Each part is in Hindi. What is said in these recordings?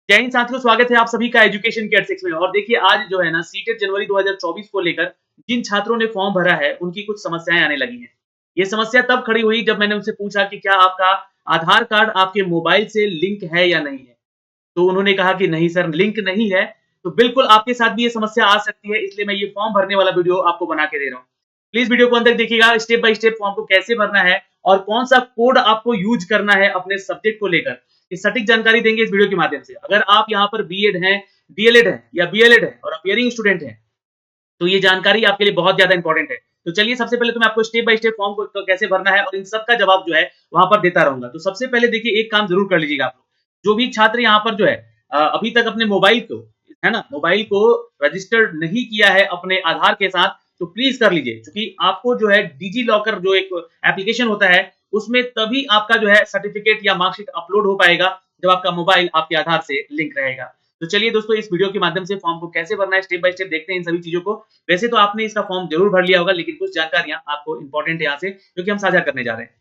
जय हिंद साथियों, स्वागत है आप सभी का एजुकेशन केयर 6 में। और देखिए आज जो है ना सीटेट जनवरी 2024 को लेकर जिन छात्रों ने फॉर्म भरा है उनकी कुछ समस्याएं आने लगी हैं। ये समस्या तब खड़ी हुई जब मैंने उनसे पूछा कि क्या आपका आधार कार्ड आपके मोबाइल से लिंक है या नहीं है। तो उन्होंने कहा कि नहीं सर, लिंक नहीं है। तो बिल्कुल आपके साथ भी ये समस्या आ सकती है, इसलिए मैं ये फॉर्म भरने वाला वीडियो आपको बना के दे रहा हूँ। प्लीज वीडियो को अंत तक देखिएगा, स्टेप बाय स्टेप फॉर्म को कैसे भरना है और कौन सा कोड आपको यूज करना है अपने सब्जेक्ट को लेकर। ये सटीक जानकारी देंगे इस वीडियो के माध्यम से। अगर आप यहाँ पर बीएड हैं, डीएलएड है या बीएलएड है और अपियरिंग स्टूडेंट हैं, तो ये जानकारी आपके लिए बहुत ज्यादा इंपॉर्टेंट है। तो चलिए सबसे पहले तो मैं आपको स्टेप बाय स्टेप फॉर्म को तो कैसे भरना है और इन सब का जवाब जो है वहां पर देता रहूंगा। तो सबसे पहले देखिए, एक काम जरूर कर लीजिएगा आप लोग। जो भी छात्र यहाँ पर जो है अभी तक अपने मोबाइल को, है ना, मोबाइल को रजिस्टर्ड नहीं किया है अपने आधार के साथ, तो प्लीज कर लीजिए। क्योंकि आपको जो है डिजी लॉकर जो एक एप्लीकेशन होता है, उसमें तभी आपका जो है सर्टिफिकेट या मार्कशीट अपलोड हो पाएगा जब आपका मोबाइल आपके आधार से लिंक रहेगा। तो चलिए दोस्तों, इस वीडियो के माध्यम से फॉर्म को कैसे भरना है स्टेप बाय स्टेप देखते हैं इन सभी चीजों को। वैसे तो आपने इसका फॉर्म जरूर भर लिया होगा, लेकिन कुछ जानकारियां आपको इंपॉर्टेंट है यहाँ से, क्योंकि हम साझा करने जा रहे हैं।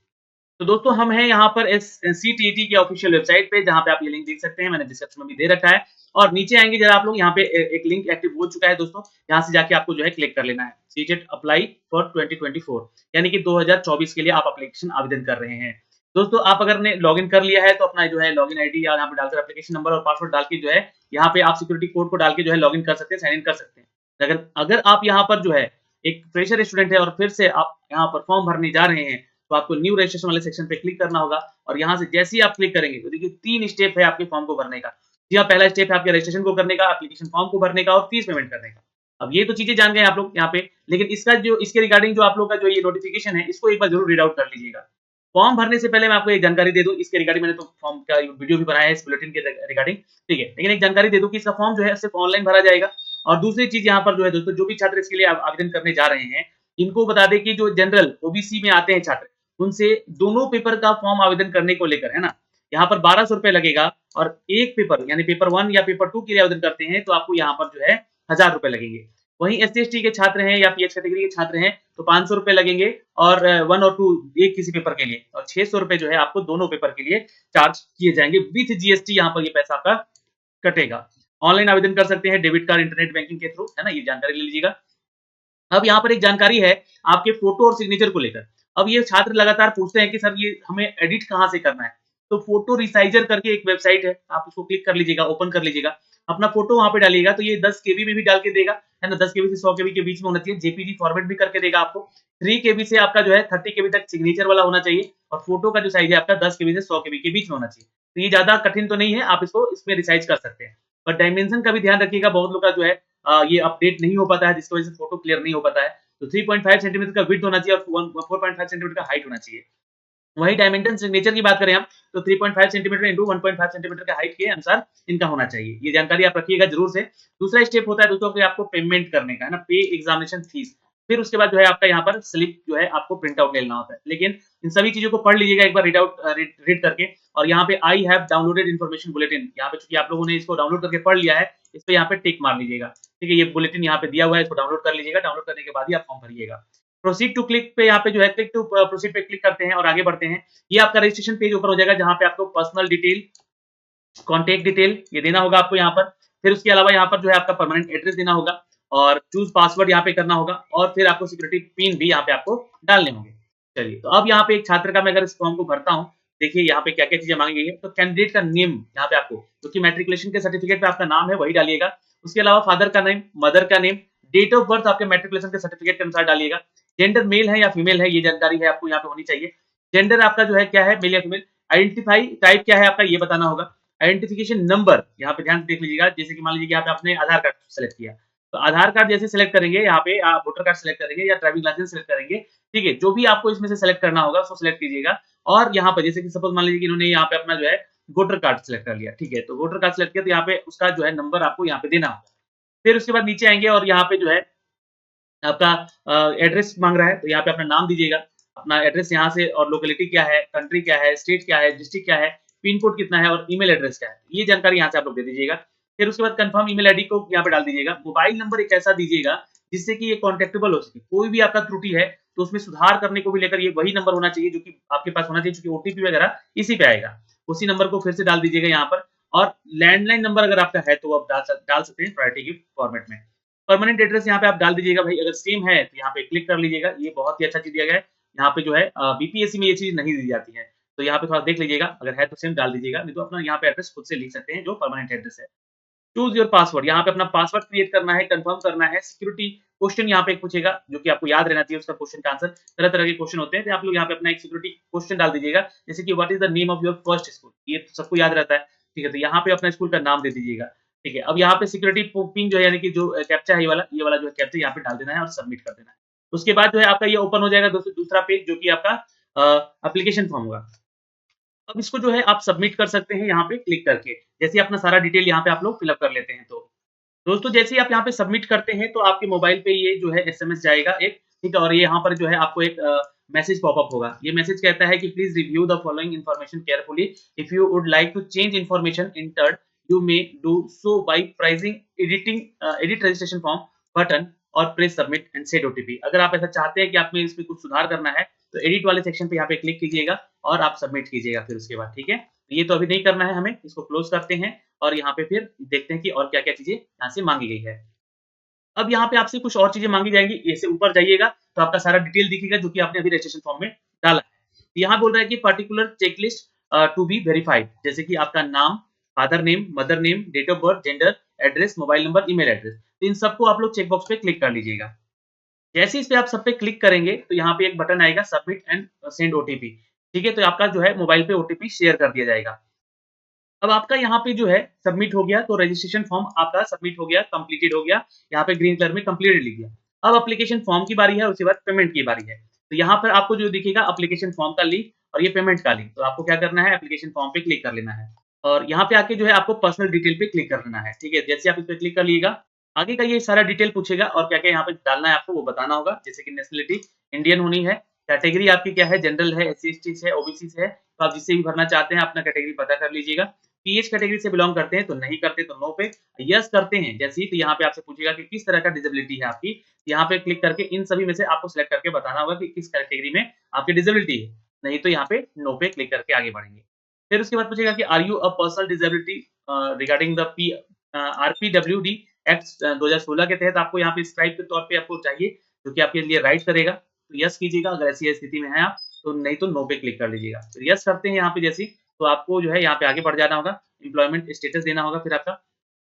तो दोस्तों, हम हैं यहाँ पर सीटीईटी की ऑफिशियल वेबसाइट पे, जहाँ पे आप ये लिंक देख सकते हैं, मैंने डिस्क्रिप्शन में भी दे रखा है। और नीचे आएंगे जरा आप लोग, यहाँ पे एक लिंक एक्टिव हो चुका है दोस्तों, यहाँ से जाके आपको जो है क्लिक कर लेना है सीटेट अप्लाई फॉर 2024, यानी कि 2024 के लिए आप एप्लीकेशन आवेदन कर रहे हैं। दोस्तों, आप अगर ने लॉगिन कर लिया है तो अपना जो है लॉगिन आईडी या यहाँ पे डालकर एप्लीकेशन नंबर और पासवर्ड डाल के जो है यहाँ पे आप सिक्योरिटी कोड को डाल के जो है लॉगिन कर सकते हैं, साइन इन कर सकते हैं। अगर अगर आप यहाँ पर जो है एक फ्रेशर स्टूडेंट है और फिर से आप यहाँ पर फॉर्म भरने जा रहे हैं, तो आपको न्यू रजिस्ट्रेशन वाले सेक्शन पे क्लिक करना होगा। और यहाँ से जैसे ही आप क्लिक करेंगे तो देखिए 3 स्टेप है आपके फॉर्म को भरने का। जी हाँ, पहला स्टेप है आपके रजिस्ट्रेशन को करने का, एप्लीकेशन फॉर्म को भरने का और फीस पेमेंट करने का। अब ये तो चीजें जान गए आप लोग यहाँ पे, लेकिन इसका जो इसके रिगार्डिंग जो आप लोग का जो ये नोटिफिकेशन है, इसको एक बार जरूर रीड आउट कर लीजिएगा। फॉर्म भरने से पहले मैं आपको एक जानकारी दे दूं, इसके रिगार्डिंग मैंने तो फॉर्म का वीडियो भी बनाया है इस बुलेटिन के रिगार्डिंग, ठीक है। लेकिन एक जानकारी दे दूं कि इसका फॉर्म जो है सिर्फ ऑनलाइन भरा जाएगा। और दूसरी चीज यहाँ पर जो है दोस्तों, जो भी छात्र इसके लिए आवेदन करने जा रहे हैं, इनको बता दें कि जो जनरल ओबीसी में आते हैं छात्र, उनसे दोनों पेपर का फॉर्म आवेदन करने को लेकर, है ना, यहाँ पर 1200 रुपए लगेगा। और एक पेपर यानी पेपर 1 या पेपर 2 के लिए आवेदन करते हैं तो आपको यहाँ पर जो है 1000 रुपए लगेंगे। वहीं एससी एसटी के छात्र हैं या पीएच कैटेगरी के छात्र हैं तो 500 रुपए लगेंगे, और 1 और 2 एक किसी पेपर के लिए, और 600 रुपए जो है आपको दोनों पेपर के लिए चार्ज किए जाएंगे विथ जीएसटी। यहाँ पर ये पैसा आपका कटेगा। ऑनलाइन आवेदन कर सकते हैं डेबिट कार्ड, इंटरनेट बैंकिंग के थ्रू, है ना, ये जानकारी ले लीजिएगा। अब यहाँ पर एक जानकारी है आपके फोटो और सिग्नेचर को लेकर। अब ये छात्र लगातार पूछते हैं कि सर ये हमें एडिट कहाँ से करना है। तो फोटो रिसाइजर करके एक वेबसाइट है, आप उसको क्लिक कर लीजिएगा, ओपन कर लीजिएगा, अपना फोटो वहां पे डालिएगा तो ये 10 केबी में भी डाल के देगा, है ना। 10 केबी से 100 केबी के बीच में होना चाहिए। जेपीजी फॉर्मेट भी करके देगा आपको। 3 केबी से आपका जो है 30 केबी तक सिग्नेचर वाला होना चाहिए, और फोटो का जो साइज है आपका 10 केबी से 100 केबी के बीच में होना चाहिए। तो ये ज्यादा कठिन तो नहीं है, आप इसको इसमें रिसाइज कर सकते हैं। पर डायमेंशन का भी ध्यान रखिएगा, बहुत लोग का जो है ये अपडेट नहीं हो पाता है, जिसकी वजह से फोटो क्लियर नहीं हो पाता है। तो 3.5 सेंटीमीटर का विड्थ होना चाहिए और 4.5 सेंटीमीटर का हाइट होना चाहिए। वही डायमेंशन सिग्नेचर की बात करें हम, तो 3.5 सेंटीमीटर इंटू 1.5 सेंटीमीटर के हाइट के अनुसार इनका होना चाहिए। ये जानकारी आप रखिएगा जरूर से। दूसरा स्टेप होता है दोस्तों कि आपको पेमेंट करने का, है ना, पे एग्जामिनेशन फीस। फिर उसके बाद जो है आपका यहाँ पर स्लिप जो है आपको प्रिंट आउट लेना होता है। लेकिन इन सभी चीजों को पढ़ लीजिएगा एक बार रीड करके। और यहाँ पे I have downloaded information bulletin, यहाँ पे चूंकि आप लोगों ने इसको डाउनलोड करके पढ़ लिया है, इस पे यहाँ पे टिक मार लीजिएगा, ठीक है। ये बुलेटिन यहाँ पे दिया हुआ है, इसको डाउनलोड कर लीजिएगा। डाउनलोड करने के बाद ही आप फॉर्म भरिएगा। प्रोसीड टू क्लिक पे यहाँ पे जो है क्लिक टू प्रोसीड पे क्लिक करते हैं और आगे बढ़ते हैं। ये आपका रजिस्ट्रेशन पेज ओपन हो जाएगा, जहाँ पे आपको पर्सनल डिटेल, कॉन्टेक्ट डिटेल ये देना होगा आपको यहाँ पर। फिर उसके अलावा यहाँ पर जो है आपका परमानेंट एड्रेस देना होगा, और चूज पासवर्ड यहाँ पे करना होगा, और फिर आपको सिक्योरिटी पिन भी यहाँ पे आपको डालने होंगे। चलिए, तो अब यहाँ पे एक छात्र का मैं अगर इस फॉर्म को भरता हूँ, देखिए यहाँ पे क्या क्या चीजें मांगी गई है। तो कैंडिडेट का नेम यहाँ पे आपको, क्योंकि मैट्रिकुलेशन के सर्टिफिकेट पे आपका नाम है, वही डालिएगा। उसके अलावा फादर का नेम, मदर का नेम, डेट ऑफ बर्थ आपके मैट्रिकुलेशन के सर्टिफिकेट के अनुसार डालिएगा। जेंडर मेल है या फीमेल है, ये जानकारी है आपको यहाँ पे होनी चाहिए। जेंडर आपका जो है क्या है, मेल या फीमेल। आइडेंटिफाई टाइप क्या है आपका, ये बताना होगा। आइडेंटिफिकेशन नंबर यहाँ पे ध्यान से देख लीजिएगा, जैसे कि मान लीजिए कि यहाँ पे आपने आधार कार्ड सेलेक्ट किया, तो आधार कार्ड जैसे सेलेक्ट करेंगे, यहाँ पे आप वोटर कार्ड सेलेक्ट करेंगे या ड्राइविंग लाइसेंस सेलेक्ट करेंगे, ठीक है। जो भी आपको इसमें से सेलेक्ट करना होगा उसको सेलेक्ट कीजिएगा। और यहाँ पर जैसे कि सपोज मान लीजिए कि इन्होंने यहाँ पे अपना जो है वोटर कार्ड सेलेक्ट कर लिया, ठीक है। तो वोटर कार्ड सेलेक्ट किया तो यहाँ पे उसका जो है नंबर आपको यहाँ पे देना होगा। फिर उसके बाद नीचे आएंगे और यहाँ पे जो है आपका एड्रेस मांग रहा है, तो यहाँ पे अपना नाम दीजिएगा, अपना एड्रेस यहाँ से, और लोकेलिटी क्या है, कंट्री क्या है, स्टेट क्या है, डिस्ट्रिक्ट क्या है, पिन कोड कितना है, और ईमेल एड्रेस क्या है, ये जानकारी यहाँ से आप लोग दे दीजिएगा। फिर उसके बाद कंफर्म ईमेल आईडी को यहाँ पे डाल दीजिएगा। मोबाइल नंबर एक ऐसा दीजिएगा जिससे कि ये कॉन्टेक्टेबल हो सके। कोई भी आपका त्रुटि है तो उसमें सुधार करने को भी लेकर ये वही नंबर होना चाहिए जो कि आपके पास होना चाहिए, क्योंकि ओटीपी वगैरह इसी पे आएगा। उसी नंबर को फिर से डाल दीजिएगा यहाँ पर। और लैंडलाइन नंबर अगर आपका है तो आप डाल सकते हैं प्रायोरिटी के फॉर्मेट में। परमानेंट एड्रेस यहाँ पे आप डाल दीजिएगा भाई, अगर सेम है तो यहाँ पे क्लिक कर लीजिएगा। ये बहुत ही अच्छा चीज़ दिया गया है। यहाँ पे जो है बीपीएससी में ये चीज़ नहीं दी जाती है। तो यहाँ पे थोड़ा देख लीजिएगा, अगर है तो सेम डाल दीजिएगा, नहीं तो अपना यहाँ पे एड्रेस खुद से लिख सकते हैं जो परमानेंट एड्रेस है। चूज़ योर पासवर्ड, यहाँ पे अपना पासवर्ड क्रिएट करना है, कंफर्म करना है। सिक्योरिटी क्वेश्चन यहाँ पे एक पूछेगा जो कि आपको याद रहना चाहिए, उसका क्वेश्चन का आंसर। तरह-तरह के क्वेश्चन होते हैं, तो आप लोग यहाँ पे अपना एक सिक्योरिटी क्वेश्चन डाल दीजिएगा, जैसे कि what is the name of your first school, ये तो सबको याद रहता है, ठीक है? तो यहाँ पे अपना स्कूल का नाम दे दीजिएगा, ठीक है? अब यहाँ पे सिक्योरिटी पिन जो है, यानी कि जो कैप्चा है ये वाला जो है कैप्चा यहाँ पे डाल देना है और सबमिट कर देना है। उसके बाद जो है आपका ये ओपन हो जाएगा दूसरा पेज, जो कि आपका एप्लीकेशन फॉर्म होगा। अब इसको जो है आप सबमिट कर सकते हैं यहाँ पे क्लिक करके। जैसे अपना सारा डिटेल यहाँ पे आप लोग फिल अप कर लेते हैं तो। दोस्तों जैसे ही आप यहाँ पे सबमिट करते हैं तो आपके मोबाइल पे ये जो है एसएमएस जाएगा एक, ठीक है? और ये यहाँ पर जो है आपको एक मैसेज पॉपअप होगा। ये मैसेज कहता है कि please review the following information carefully. If you would like to change information entered, you may do so by pressing edit registration form button और press submit and send OTP. अगर आप ऐसा चाहते हैं कि आप में इसमें कुछ सुधार करना है, तो एडिट वाले सेक्शन पे यहाँ पे क्लिक कीजिएगा और आप सबमिट कीजिएगा फिर उसके बाद, ठीक है? ये तो अभी नहीं करना है हमें, इसको क्लोज़ करते हैं और यहाँ पे फिर देखते हैं कि और क्या-क्या चीज़ें यहाँ से माँगी गई है। अब यहाँ पे आपसे कुछ और चीज़ें माँगी जाएँगी, ऐसे ऊपर जाइएगा तो आपका सारा डिटेल दिखेगा जो कि आपने अभी रजिस्ट्रेशन फॉर्म में डाला है। यहाँ बोल रहा है कि particular checklist to be verified, जैसे कि आपका नाम, father name, mother name, date of birth, gender, address, mobile number, email address. तो इन सबको आप लोग चेक बॉक्स पे क्लिक कर लीजिएगा। जैसे ही इस पे आप सब पे क्लिक करेंगे तो यहाँ पे एक बटन आएगा सबमिट एंड सेंड ओटीपी, ठीक है? तो आपका जो है मोबाइल पे ओटीपी शेयर कर दिया जाएगा। अब आपका यहाँ पे जो है सबमिट हो गया, तो रजिस्ट्रेशन फॉर्म आपका सबमिट हो गया, कंप्लीटेड हो गया। यहाँ पे ग्रीन कलर में कंप्लीटेड लिख दिया। अब एप्लीकेशन फॉर्म की बारी है, उसके बाद पेमेंट की बारी है। तो यहाँ पर आपको जो दिखेगा एप्लीकेशन फॉर्म का लिंक और ये पेमेंट का लिंक। तो आपको क्या करना है, एप्लीकेशन फॉर्म पे क्लिक कर लेना है और यहाँ पे आके जो है आपको पर्सनल डिटेल पे क्लिक कर लेना है, ठीक है? जैसे आप इस पे क्लिक कर लिएगा, आगे का ये सारा डिटेल पूछेगा और क्या-क्या यहाँ पे डालना है आपको वो बताना होगा। जैसे कि नेशनैलिटी इंडियन होनी है, कैटेगरी आपकी क्या है, जनरल है, एससी-एसटी है, ओबीसी है, तो आप जिससे भी भरना चाहते हैं अपना कैटेगरी पता कर लीजिएगा। पीएच कैटेगरी से बिलॉन्ग करते हैं तो नहीं करते तो नो पे, यस करते हैं जैसे ही तो यहाँ पे आपसे पूछेगा कि किस तरह का डिसेबिलिटी है आपकी। यहाँ पे क्लिक करके इन सभी में से आपको सिलेक्ट करके बताना होगा कि किस कैटेगरी में आपकी डिसेबिलिटी है, नहीं तो यहाँ पे नो पे क्लिक करके आगे बढ़ेंगे। फिर उसके बाद पूछेगा कि are you a personal disability regarding the RPWD act 2016 के तहत आपको यहाँ पे स्क्राइब के तौर पे आपको चाहिए, जो कि आपके लिए राइट करेगा। तो यस कीजिएगा अगर ऐसी स्थिति में है आप, तो नहीं तो नो पे क्लिक कर लीजिएगा। तो यस करते हैं यहाँ पे जैसे ही, तो आपको जो है यहाँ पे आगे बढ़ जाना होगा। एम्प्लॉयमेंट स्टेटस देना होगा फिर आपका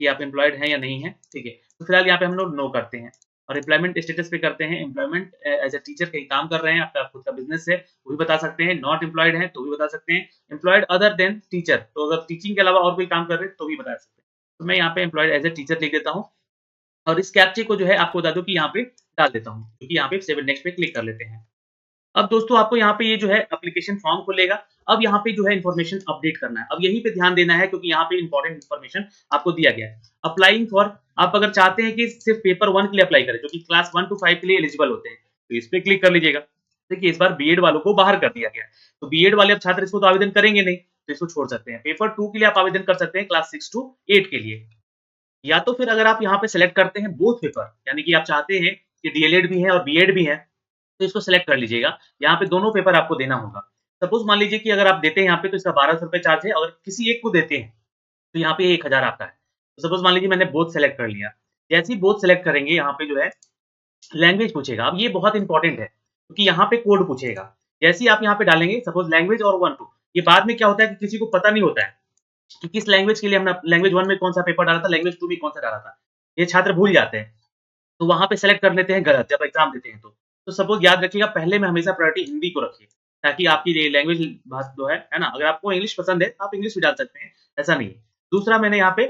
कि आप एम्प्लॉयड हैं या नहीं हैं, ठीक है? तो फिलहाल यहाँ पे हम लोग नो करते हैं और एम्प्लॉयमेंट स्टेटस पे करते हैं एम्प्लॉयमेंट एज़ अ टीचर कहीं काम कर रहे हैं, आपका खुद का बिज़नेस है, वो भी बता सकते हैं। नॉट एम्प्लॉयड हैं तो भी बता सकते हैं। एम्प्लॉयड अदर देन टीचर, तो अगर टीचिंग के अलावा और कोई काम कर रहे हैं तो भी बता सकते हैं। तो मैं यहाँ पे एम्प्लॉयड एज़ अ टीचर लिख देता हूँ और इस कैप्चे को जो है आपको बता दूँ कि यहाँ पे डाल देता हूँ, क्योंकि यहाँ पे सेव एंड नेक्स्ट पे क्लिक कर लेते हैं। अब दोस्तों आपको यहाँ पे ये जो है एप्लीकेशन फॉर्म खुलेगा। अब यहाँ पे जो है इन्फॉर्मेशन अपडेट करना है। अब यहीं पे ध्यान देना है क्योंकि यहाँ पे इम्पोर्टेंट इन्फॉर्मेशन आपको दिया गया है। अप्लाइंग फॉर, आप अगर चाहते हैं कि सिर्फ पेपर 1 के लिए अप्लाई करें, जो कि क्लास 1 टू 5 के लिए एलिजिबल होते हैं, तो इस पे क्लिक कर लीजिएगा। देखिए इस बार बीएड वालों को बाहर कर दिया गया है। तो बीएड वाले अब छात्र इसको तो आवेदन करेंगे नहीं, तो इसको छोड़ सकते हैं। पेपर 2 के लिए आप आवेदन कर सकते हैं क्लास 6 टू 8 के लिए। या तो फिर अगर आप यहाँ पे सेलेक्ट करते हैं बोथ पेपर, यानी कि आप चाहते हैं कि डीएलएड भी है और बीएड भी है, तो इसको सेलेक्ट कर लीजिएगा। यहाँ पे दोनों पेपर आपको देना होगा। सपोज़ मान लीजिए कि अगर आप देते हैं यहाँ पे तो इसका ₹1200 चार्ज है, अगर किसी एक को देते हैं, तो यहाँ पे 1000 आता है। तो सपोज़ मान लीजिए मैंने बोथ सेलेक्ट कर लिया। जैसे ही बोथ सेलेक्ट करेंगे यहाँ पे जो है लैंग्वेज पूछेगा। अब ये बहुत इंपॉर्टेंट है, क्योंकि यहाँ पे कोड पूछेगा। जैसे ही आप यहाँ पे डालेंगे सपोज़ लैंग्वेज और 1 2, ये बाद में क्या होता है कि किसी को पता नहीं होता है कि किस लैंग्वेज के लिए हमने लैंग्वेज 1 में कौन-सा पेपर डाला था, लैंग्वेज 2 में कौन-सा डाला था। ये छात्र भूल जाते हैं। तो वहाँ पे सेलेक्ट कर लेते हैं गलत जब एग्ज़ाम देते हैं तो। तो सपोज़ याद रखिएगा पहले में हमेशा प्रायोरिटी हिंदी को रखिए, ताकि आपकी ये लैंग्वेज जो है ना? अगर आपको इंग्लिश पसंद है, आप इंग्लिश भी डाल सकते हैं, ऐसा नहीं है। दूसरा मैंने यहाँ पे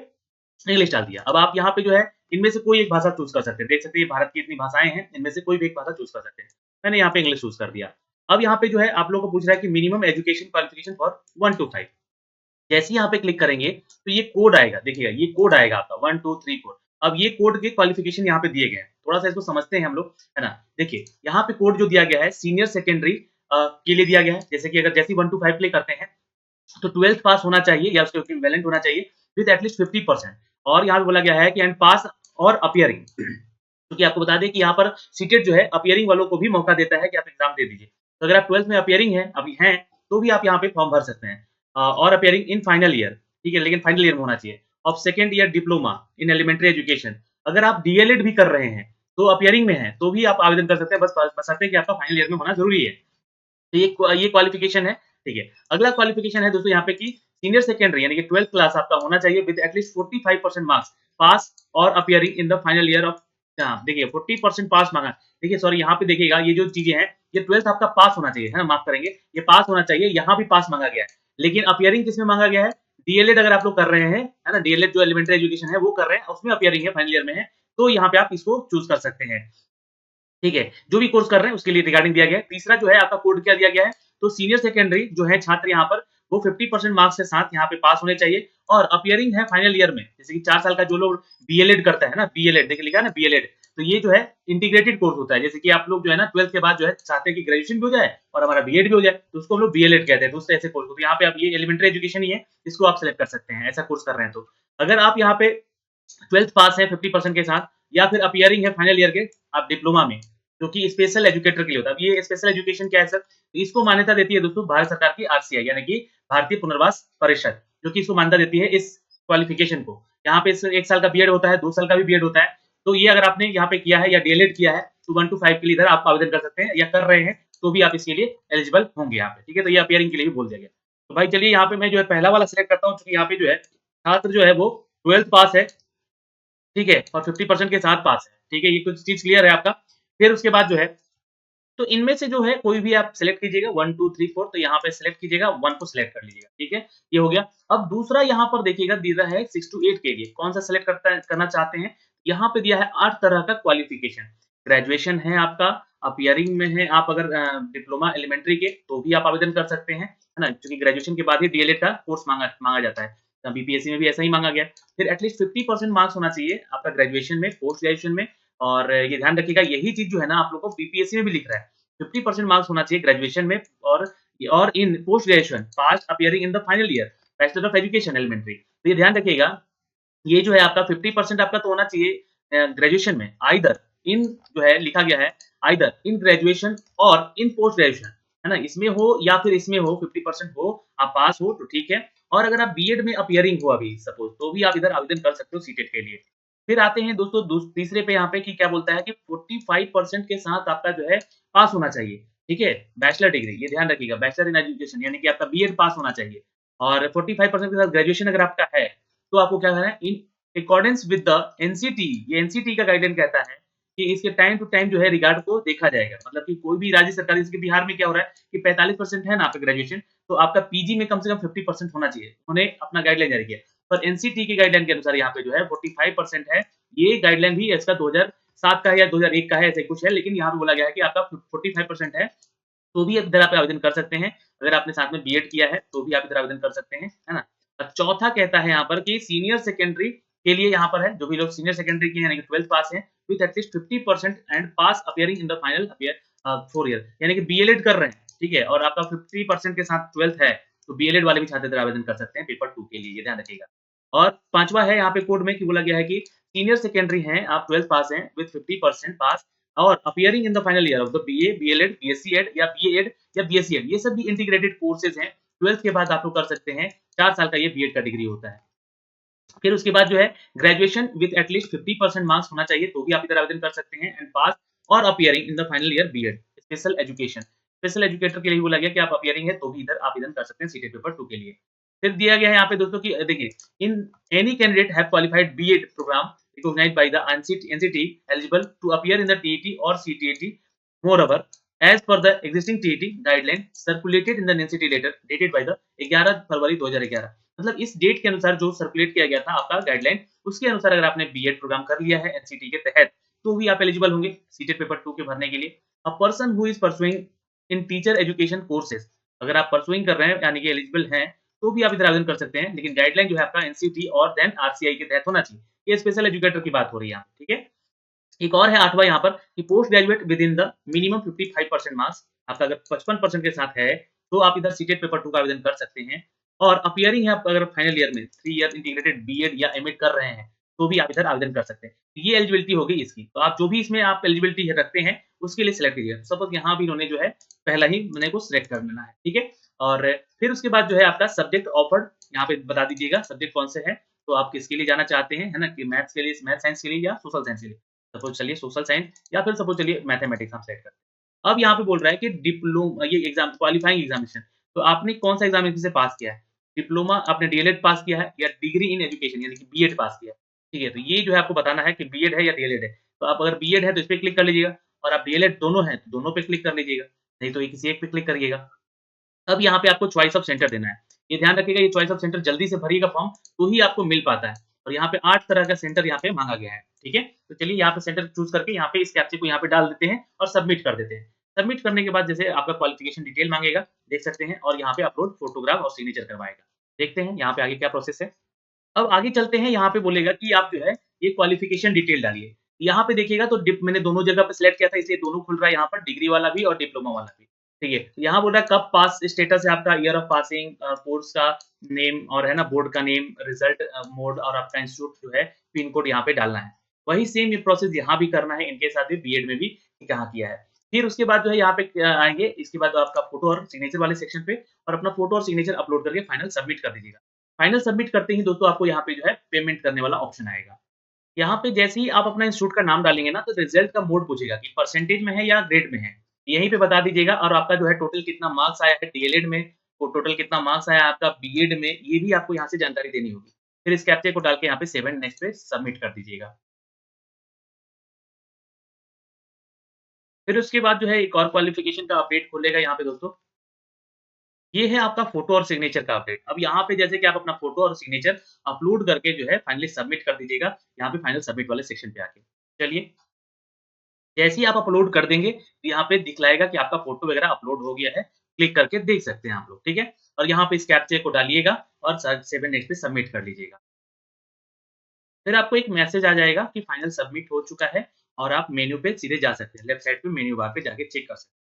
इंग्लिश डाल दिया। अब आप यहाँ पे जो है इनमें से कोई एक भाषा चूज़ कर सकते हैं। देख सकते हैं भारत की इतनी भाषाएँ हैं, इनमें से कोई भी एक भाषा चूज़ कर सकते हैं। मैंने यहाँ पे इंग्लिश चूज़ कर दिया। अब यहाँ पे जो है आप लोगों को पूछ रहा है कि minimum education qualification for 1 to 5। जैसे ही यहाँ पे क्लिक करेंगे तो ये कोड आएगा, देखिएगा ये कोड आएगा आपका 1 2 3 4। अब ये कोड के क्वालिफिकेशन यहाँ पे दिए गए हैं, थोड़ा-सा इसको समझते हैं हम लोग, है ना? देखिए यहाँ पे कोड जो दिया गया है सीनियर सेकेंडरी के लिए दिया गया है, जैसे कि अगर जैसे ही 1 टू 5 प्ले करते हैं, तो 12th पास होना चाहिए या उसके इक्विवेलेंट होना चाहिए विथ एटलीस्ट 50%। और यहाँ पे बोला गया है कि एंड पास और अपीयरिंग, क्योंकि आपको बता दें कि यहाँ पर सीटेट जो है अपीयरिंग वालों को भी मौका देता है कि आप एग्ज़ाम दे दीजिए। तो अगर आप 12th में अपीयरिंग हैं, अभी हैं, तो भी आप यहाँ पे फॉर्म भर सकते हैं और अपीयरिंग इन फाइनल ईयर। ठीक है, लेकिन फाइनल ईयर में होना चाहिए। Of second year diploma in elementary education, अगर आप डीएलएड भी कर रहे हैं, तो अपीयरिंग में हैं, तो भी आप आवेदन कर सकते हैं, बस बशर्ते कि आपका फाइनल ईयर में होना ज़रूरी है। तो ये क्वालिफिकेशन है, ठीक है। अगला क्वालिफिकेशन है दोस्तों यहाँ पे कि सीनियर सेकेंडरी यानी कि 12th क्लास आपका होना चाहिए विद एटलीस्ट 45% मार्क्स पास और appearing in the final year of, देखिए 40% पास मांगा। देखिए सॉरी, यहाँ पे देखिएगा ये जो चीजें हैं, ये 12th आपका पास होना चाहिए, है ना, माफ करेंगे, ये पास होना चाहिए, यहाँ भी पास मांगा गया है, लेकिन अपीयरिंग किसमें मांगा गया है? डीएलएड अगर आप लोग कर रहे हैं, है ना, डीएलएड जो एलिमेंट्री एजुकेशन है वो कर रहे हैं, उसमें अपीयरिंग है, फाइनल ईयर में है, तो यहाँ पे आप इसको चूज कर सकते हैं। ठीक है, जो भी कोर्स कर रहे हैं उसके लिए रिगार्डिंग दिया गया है। तीसरा जो है आपका कोड क्या दिया गया है, तो सीनियर सेकेंडरी जो है छात्र यहाँ पर वो 50% मार्क्स के साथ यहाँ पे पास होने चाहिए और अपीयरिंग है फाइनल ईयर में, जैसे कि 4 साल का जो लोग बीएलएड करता है ना, बीएलएड देखिए लिखा है ना बीएलएड, तो ये जो है इंटीग्रेटेड कोर्स होता है, जैसे कि आप लोग जो है ना 12th के बाद जो है चाहते हैं कि ग्रेजुएशन भी हो जाए और हमारा बीएड भी हो जाए, तो उसको हम लोग बीएलएड कहते हैं। दोस्तों ऐसे कोर्स को, तो यहाँ पे आप ये एलिमेंट्री एजुकेशन ही है, इसको आप सेलेक्ट कर सकते हैं, ऐसा कोर्स कर रहे हैं तो। अगर आप यहाँ पे 12th पास है 50% के साथ, या फिर अपीयरिंग है फाइनल ईयर के आप डिप्लोमा में, जो कि स्पेशल एजुकेटर के लिए होता है। अब ये स्पेशल एजुकेशन क्या है सर? तो इसको मान्यता देती है दोस्तों भारत सरकार की आरसीआई यानी कि भारतीय पुनर्वास परिषद, जो कि इसको मान्यता देती है इस क्वालिफिकेशन को। यहाँ पे इस 1 साल का बीएड होता है, 2 साल का भी बीएड होता है। तो ये अगर आपने यहाँ पे किया है या डीएलएड किया है, तो 1 to 5 के लिए इधर आप आवेदन कर सकते हैं, या कर रहे हैं तो भी आप इसके लिए एलिजिबल होंगे यहाँ पे, ठीक है? तो ये अपीयरिंग के लिए भी बोल दिया गया। तो भाई चलिए यहाँ पे मैं जो है पहला वाला सिलेक्ट करता हूँ, क्योंकि यहाँ पे जो है छात्र जो है वो 12th पास है, ठीक है, और 50% के साथ पास है, ठीक है, ये कुछ चीज क्लियर है आपका। फिर उसके बाद जो है, तो इनमें से जो है कोई भी आप सिलेक्ट कीजिएगा 1 2 3 4, तो यहाँ पे सिलेक्ट कीजिएगा 1 को सिलेक्ट कर लीजिएगा, ठीक है, ये हो गया। अब दूसरा यहाँ पर देखिएगा दिया है 6 to 8 के लिए कौन सा सिलेक्ट करना चाहते हैं। यहाँ पे दिया है 8 तरह का क्वालिफिकेशन, ग्रेजुएशन है आपका, अपीयरिंग में है, आप अगर डिप्लोमा एलिमेंट्री के तो भी आप आवेदन कर सकते हैं, है ना, क्योंकि ग्रेजुएशन के बाद ही डीएलएड का कोर्स मांगा मांगा जाता है, बीपीएससी में भी ऐसा ही मांगा गया। फिर एटलीस्ट 50% मार्क्स होना चाहिए आपका ग्रेजुएशन में, पोस्ट ग्रेजुएशन में, और ये ध्यान रखिएगा यही चीज जो है ना आप लोग को बीपीएससी में भी लिख रहा है, 50% मार्क्स होना चाहिए ग्रेजुएशन में, और in post graduation pass appearing in the final year bachelor of education elementary. तो ये ध्यान रखिएगा, ये जो है आपका 50% आपका तो होना चाहिए ग्रेजुएशन में, आइदर इन जो है लिखा गया है, आइदर इन ग्रेजुएशन और इन पोस्ट ग्रेजुएशन, है ना, इसमें हो या फिर इसमें हो, 50% हो, आप पास हो तो ठीक है। और अगर आप बीएड में अपीयरिंग हो अभी सपोज, तो भी आप इधर आवेदन कर सकते हो सीटेट के लिए। फिर आते हैं दोस्तों तीसरे पे यहाँ पे कि क्या बोलता है कि 45% के साथ आपका जो है पास होना चाहिए, ठीक है, बैचलर डिग्री, ये ध्यान रखिएगा, बैचलर इन एजुकेशन यानी कि आपका बीएड पास होना चाहिए, और 45% के साथ ग्रेजुएशन अगर आपका है, तो आपको क्या करना है, in accordance with the NCT, ये एनसीटी का गाइडलाइन कहता है कि इसके टाइम टू टाइम जो है रिगार्ड को देखा जाएगा, मतलब कि कोई भी राज्य सरकार, जैसे बिहार में क्या हो रहा है कि 45% है ना आपका ग्रेजुएशन, तो आपका पीजी में कम से कम 50% होना चाहिए, उन्होंने अपना गाइडलाइन जारी किया। पर एनसीटी की गाइडलाइन के अनुसार यहाँ पे जो है 45% है, ये गाइडलाइन भी इसका 2007 का है या 2001 का है, ऐसे कुछ है, लेकिन यहाँ पे बोला गया है कि आपका 45% है, तो भी इधर आप आवेदन कर सकते हैं। अगर आपने साथ में बीएड किया है, तो भी आप इधर आवेदन कर सकते हैं, है ना? और चौथा कहता है यहाँ पर कि सीनियर सेकेंडरी के लिए यहाँ पर है, जो भी लोग सीनियर सेकेंडरी के यानी कि 12th पास हैं, with at least 50% and pass appearing in the final 4 year, यानी कि बीएलएड कर रहे हैं, ठीक है, और आपका 50% के साथ 12th है, तो बीएलएड वाले भी छात्र इधर आवेदन कर सकते हैं पेपर 2 के लिए, ये ध्यान रखिएगा। और पांचवा है यहाँ पे कोड में कि बोला गया है कि सीनियर सेकेंडरी हैं, आप 12th पास हैं विथ 50% पास और appearing in the final year of the BA, BElEd, BSc Ed या बीएड या बीएससी एड, ये सब भी इंटीग्रेटेड कोर्सेज हैं। 12th के बाद आप लोग कर सकते हैं, 4 साल का ये बीएड का डिग्री होता है। फिर उसके बाद जो है ग्रेजुएशन विथ एटलीस्ट 50% मार्क्स होना चाहिए, तो भी आप इधर आवेदन कर सकते हैं, एंड पास और appearing in the final year BEd, special education, special educator के लिए बोला गया कि आप अपीयरिंग है तो भी इधर आवेदन कर सकते हैं सीटेट पेपर 2 के लिए। फिर दिया गया है यहाँ पे दोस्तों की देखिए, in any candidate have qualified BEd programme recognized by the NCT eligible to appear in the TET or CTET. Moreover, as per the existing TET guideline circulated in the NCT letter dated by the 11 फरवरी 2011, मतलब इस डेट के अनुसार जो सर्कुलेट किया गया था आपका गाइडलाइन, उसके अनुसार अगर आपने बीएड प्रोग्राम कर लिया है एनसीटी के तहत, तो भी आप एलिजिबल होंगे सीटेट पेपर 2 के भरने के लिए। A person who is pursuing in teacher education courses, अगर आप परसुइंग कर रहे हैं यानी कि एलिजिबल हैं, तो भी आप इधर आवेदन कर सकते हैं, लेकिन गाइडलाइन जो है आपका एनसीटी और देन आरसीआई के तहत होना चाहिए। ये स्पेशल एजुकेटर की बात हो रही है यहाँ, ठीक है। एक और है 8वां यहाँ पर कि post graduate with in the minimum 55% marks, आपका अगर 55% के साथ है, तो आप इधर सीटेट पेपर 2 का आवेदन कर सकते हैं। और अपीयरिंग है आप अगर फाइनल ईयर में 3 ईयर इंटीग्रेटेड बीएड या एमएड कर रहे हैं, तो भी आप इधर आवेदन कर सकते हैं। ये एलिजिबिलिटी हो गई इसकी, तो आप जो भी इसमें आप एलिजिबिलिटी रखते हैं, उसके लिए सिलेक्ट कीजिए। सपोज यहाँ भी इन्होंने जो है पहला ही मेरे को सिलेक्ट कर लेना है, ठीक है। और फिर उसके बाद जो है आपका सब्जेक्ट ऑफर्ड यहाँ पे बता दीजिएगा सब्जेक्ट कौन से हैं, तो आप किसके लिए जाना चाहते हैं, है ना? कि मैथ्स के लिए मैथ साइंस के लिए या सोशल साइंस के लिए। सपोज़ चलिए सोशल साइंस या फिर सपोज़ चलिए मैथमेटिक्स हम सेलेक्ट करते हैं। अब यहाँ पे बोल रहा है कि ये एग्ज़ाम क्वालीफाइंग एग्ज़ामिनेशन, तो आपने कौन-सा एग्ज़ामिनेशन से पास किया है? डिप्लोमा आपने डीएलएड पास किया है या डिग्री इन एजुकेशन यानी कि बीएड पास किया है। ठीक है, तो ये जो है आपको बताना है कि बीएड है या डीएलएड है। तो आप अगर बीएड है तो इस पे क्लिक कर लीजिएगा और आप डीएलएड दोनों हैं, तो दोनों पे क्लिक कर लीजिएगा, नहीं तो ये किसी एक पे क्लिक करिएगा। अब यहाँ पे आपको चॉइस ऑफ सेंटर देना है। ये ध्यान रखिएगा ये चॉइस ऑफ सेंटर जल्दी से भरिएगा फॉर्म, तो ही आपको मिल पाता है और यहाँ पे 8 तरह का सेंटर यहाँ पे माँगा गया है, ठीक है? तो चलिए यहाँ पे सेंटर चूज़ करके यहाँ पे इस कैप्चे को यहाँ पे डाल देते हैं और सबमिट कर देते हैं। सबमिट करने के बाद जैसे आपका क्वालिफिकेशन डिटेल माँगेगा, देख सकते हैं और यहाँ पे अपलोड फोटोग्राफ और सिग्नेचर करवाएगा। देखते हैं यहाँ पे आगे क्या प्रोसेस है। अब आगे चलते हैं, यहाँ पे बोलेगा कि आप जो है ये क्वालिफ़िकेशन डिटेल डालिए। यहाँ पे देखिएगा तो डिप मैंने दोनों जगह पे सिलेक्ट किया था इसलिए दोनों खुल रहा है यहाँ पर डिग्री वाला भी और डिप्लोमा वाला भी। ठीक है, यहाँ बोल रहा है कब पास स्टेटस है आपका, ईयर ऑफ पासिंग, कोर्स का नेम और है ना बोर्ड का नेम, रिज़ल्ट मोड और आपका इंस्टीट्यूट जो है पिन कोड यहाँ पे डालना है। वही सेम ये प्रोसेस यहाँ भी करना है इनके साथ भी बीएड में भी कि कहाँ किया है। फिर उसके बाद जो है यहाँ पे आएँगे, इसके बाद आपका फ़ोटो और सिग्नेचर वाले सेक्शन पे और अपना फ़ोटो और सिग्नेचर अपलोड करके फाइनल सबमिट कर दीजिएगा। फाइनल सबमिट करते ही दोस्तों आपको यहाँ पे जो है पेमेंट करने वाला ऑप्शन आएगा। यहाँ पे जैसे ही आप अपना इंस्टीट्यूट का नाम डालेंगे ना, तो रिज़ल्ट का मोड पूछेगा कि परसेंटेज में है या ग्रेड में है। यहीं पे बता दीजिएगा और आपका जो है टोटल कितना मार्क्स आया है डीएलएड में, तो टोटल कितना मार्क्स आया है आपका बीएड में, ये भी आपको यहाँ से जानकारी देनी होगी। फिर इस कैप्चे को डाल के यहाँ पे सेव एंड नेक्स्ट पे सबमिट कर दीजिएगा। फिर उसके बाद जो है एक और क्वालिफ़िकेशन का अपडेट खुलेगा यहाँ पे दोस्तों। ये है आपका फ़ोटो और सिग्नेचर का अपडेट। अब यहाँ पे जैसे कि आप अपना फ़ोटो और सिग्नेचर अपलोड करके जो है फाइनली सबमिट कर दीजिएगा, यहाँ पे फाइनल सबमिट वाले सेक्शन पे आके। चलिए, जैसे ही आप अपलोड कर देंगे, तो यहाँ पे दिखलाएगा कि आपका फ़ोटो वगैरह अपलोड हो गया है। क्लिक करके देख सकते हैं आप लोग, ठीक है? और यहाँ पे इस कैप्चे को डालिएगा और स सेव एंड नेक्स्ट पे सबमिट कर लीजिएगा। फिर आपको एक मैसेज आ जाएगा कि फाइनल सबमिट हो चुका है और आप मेन्यू पे सीधे जा सकते हैं। लेफ्ट साइड पे मेन्यू बार पे जाके चेक कर सकते हैं।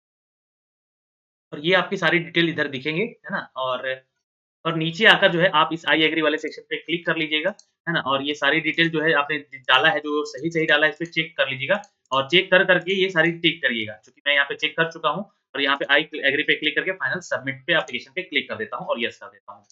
और ये आपकी सारी डिटेल इधर दिखेंगे, है ना? और नीचे आकर जो है आप इस आई एग्री वाले सेक्शन पे क्लिक कर लीजिएगा, है ना? और ये सारी डिटेल जो है आपने डाला है, जो सही-सही डाला है, इस पे चेक कर लीजिएगा और चेक कर के ये सारी टिक करिएगा। चूँकि मैं यहाँ पे चेक कर चुका हूँ और यहाँ पे आई एग्री पे क्लिक करके फाइनल सबमिट पे एप्लीकेशन पे क्लिक कर देता हूँ और येस कर देता हूँ।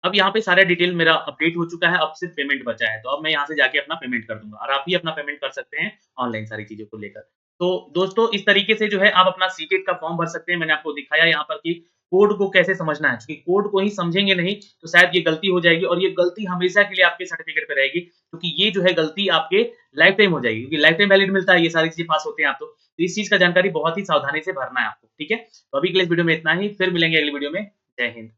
अब यहाँ पे सारा डिटेल मेरा अपडेट हो चुका है, अब सिर्फ पेमेंट बचा है, तो अब मैं यहाँ से जाके अपना पेमेंट कर दूँगा और आप भी अपना पेमेंट कर सकते हैं ऑनलाइन सारी चीज़ों को लेकर। तो दोस्तों इस तरीके से जो है आप अपना सीटेट का फॉर्म भर सकते हैं। मैंने आपको दिखाया यहाँ पर कि कोड को कैसे समझना है, क्योंकि कोड को ही समझेंगे नहीं तो शायद ये गलती हो जाएगी और ये गलती हमेशा के लिए आपके सर्टिफ़िकेट पे रहेगी, क्योंकि ये जो है गलती आपके लाइफ़ टाइम हो जाएगी, क्योंकि लाइफ़ टाइम वैलिड मिलता है, ये सारी चीज़ें पास होते हैं आप तो। तो इस चीज़ का जानकारी बहुत ही सावधानी से भरना है आपको, ठीक है? तो अभी के लिए इस वीडियो में इतना ही, फिर मिलेंगे अगली वीडियो में। जय हिंद।